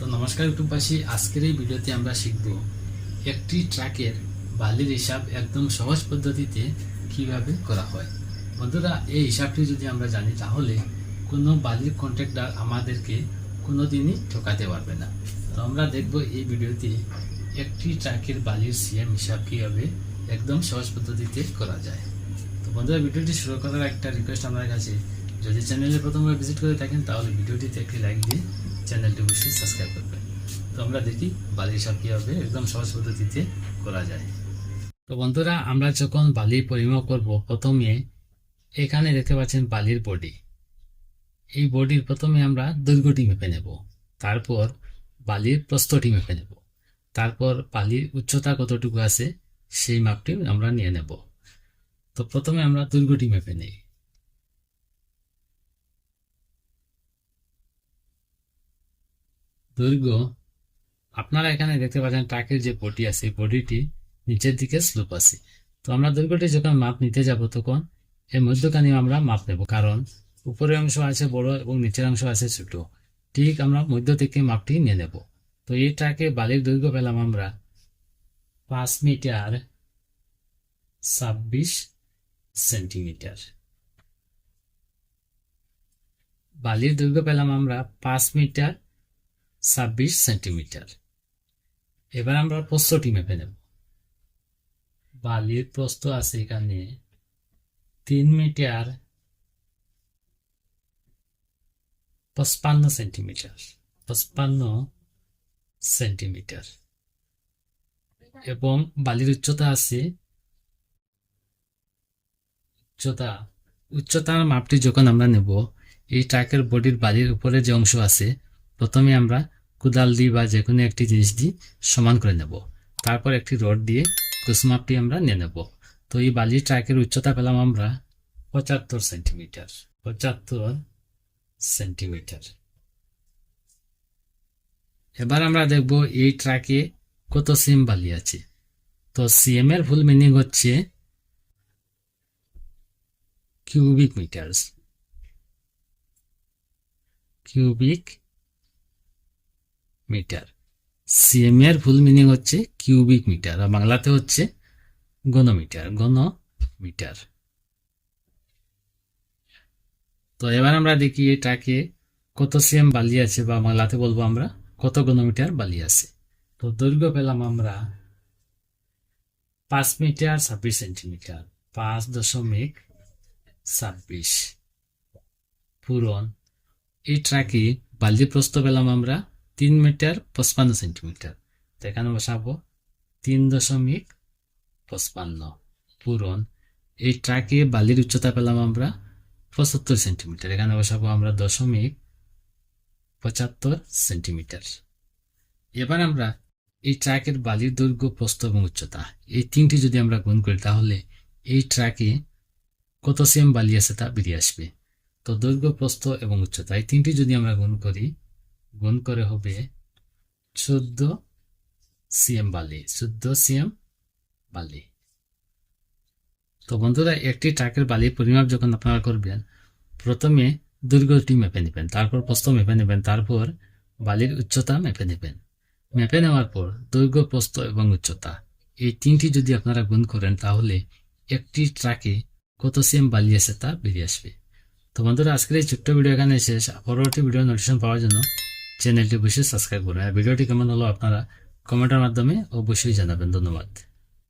তো নমস্কার ইউটিউববাসী, আজকের এই ভিডিওতে আমরা শিখব একটি ট্রাকের বালির হিসাব একদম সহজ পদ্ধতিতে কিভাবে করা হয়। বন্ধুরা, এই হিসাবটি যদি আমরা জানি তাহলে কোনো বালির কন্ট্রাক্টর আমাদেরকে কোনোদিনই ঠকাতে পারবে না। তো আমরা দেখব এই ভিডিওতে একটি ট্রাকের বালির সিএম হিসাব কীভাবে একদম সহজ পদ্ধতিতে করা যায়। তো বন্ধুরা, ভিডিওটি শুরু করার একটা রিকোয়েস্ট আমার কাছে, যদি চ্যানেলে প্রথমবার ভিজিট করে থাকেন তাহলে ভিডিওটিতে একটি লাইক দিয়ে চ্যানেলটি অবশ্যই সাবস্ক্রাইব করবেন। তো আমরা দেখি বালির হিসাব কীভাবে একদম সহজ পদ্ধতিতে করা যায়। তো বন্ধুরা, আমরা যখন বালি পরিমাপ করব, প্রথমে এখানে দেখতে পাচ্ছেন বালির বডি। এই বডির প্রথমে আমরা দৈর্ঘ্যটি মেপে নেব, তারপর বালির প্রস্থটি মেপে নেব, তারপর বালির উচ্চতা কতটুকু আছে সেই মাপটি আমরা নিয়ে নেব। তো প্রথমে আমরা দৈর্ঘ্যটি মেপে নেই। দৈর্ঘ্য আপনারা এখানে দেখতে পাচ্ছেন ট্রাকের যে বডি আছে, বডিটি নিচের দিকে স্লোপ আছে। তো আমরা দৈর্ঘ্যটি যখন মাপ নিতে যাব তখন এর মধ্যখানে আমরা মাপ নেব, কারণ উপরের অংশ আছে বড় এবং নিচের অংশ আছে ছোট। ঠিক আমরা মধ্য থেকে মাপটি নিয়ে নেব। তো এই ট্রাকে বালির দৈর্ঘ্য পেলাম আমরা 5 মিটার 26 সেন্টিমিটার। বালির দৈর্ঘ্য পেলাম আমরা 5 মিটার 26 সেন্টিমিটার। এবার আমরা প্রস্থটি মেপে নেব। বালির প্রস্থ আছে এখানে 3 মিটার 55 সেন্টিমিটার 55 সেন্টিমিটার এবং বালির উচ্চতা আছে উচ্চতার মাপটি যখন আমরা নেব, এই ট্রাকের বডির বালির উপরে যে অংশ আছে প্রথমে আমরা কোদাল দিয়ে বা যে কোনো একটি জিনিস দিয়ে সমান করে নেব, তারপর একটি রড দিয়ে কুসমাপটি আমরা নিয়ে নেব। তো এই বালির ট্রাকের উচ্চতা পেলাম আমরা 75 সেন্টিমিটার 75 সেন্টিমিটার। এবার আমরা দেখব এই ট্রাকে কত সিএম বালি আছে। তো সিএম এর ফুল মিনিং হচ্ছে cubic metre. Cubic metre CM এর ফুল মিনিং হচ্ছে কিউবিক মিটার, আর বাংলাতে হচ্ছে ঘনমিটার। ঘনমিটার। তো এবার আমরা দেখি এই ট্রাকে কত সিএম বালি আছে, বা বাংলাতে বলবো আমরা কত ঘনমিটার বালি আছে। তো দৈর্ঘ্য পেলাম আমরা 5 মিটার 26 সেন্টিমিটার 5.26 পূরণ এই ট্রাকে বালির প্রস্থ পেলাম আমরা 3 মিটার 55 সেন্টিমিটার। তো এখানে বসাবো 3.55 পূরণ এই ট্রাকে বালির উচ্চতা পেলাম আমরা 75 সেন্টিমিটার। এখানে বসাবো আমরা 0.75 সেন্টিমিটার। এবার আমরা এই ট্রাকের বালির দৈর্ঘ্য, প্রস্থ এবং উচ্চতা এই তিনটি যদি আমরা গুণ করি তাহলে এই ট্রাকে কত সিএম বালি আছে তা বেরিয়ে আসবে। তো দৈর্ঘ্য, প্রস্থ এবং উচ্চতা এই তিনটি যদি আমরা গুণ করি, গুণ করে হবে 14 সিএম বালি 14 সিএম বালি। তো বন্ধুরা, একটি ট্রাকের বালির পরিমাপ যখন আপনারা করবেন, প্রথমে দৈর্ঘ্যটি মেপে নেবেন, তারপর প্রস্থ মেপে নেবেন, তারপর বালির উচ্চতা মেপে নেবেন। মেপে নেওয়ার পর দৈর্ঘ্য, প্রস্থ এবং উচ্চতা এই তিনটি যদি আপনারা গুণ করেন তাহলে একটি ট্রাকে কত সিএম বালি আছে তা বেরিয়ে আসবে। তো বন্ধুরা, আজকের এই ছোট্ট ভিডিও এখানে শেষ। পরবর্তী ভিডিও নোটিফিকেশন পাওয়ার জন্য চ্যানেলটি অবশ্যই সাবস্ক্রাইব করুন। আর ভিডিওটি কেমন হলো আপনারা কমেন্টের মাধ্যমে অবশ্যই জানাবেন। ধন্যবাদ।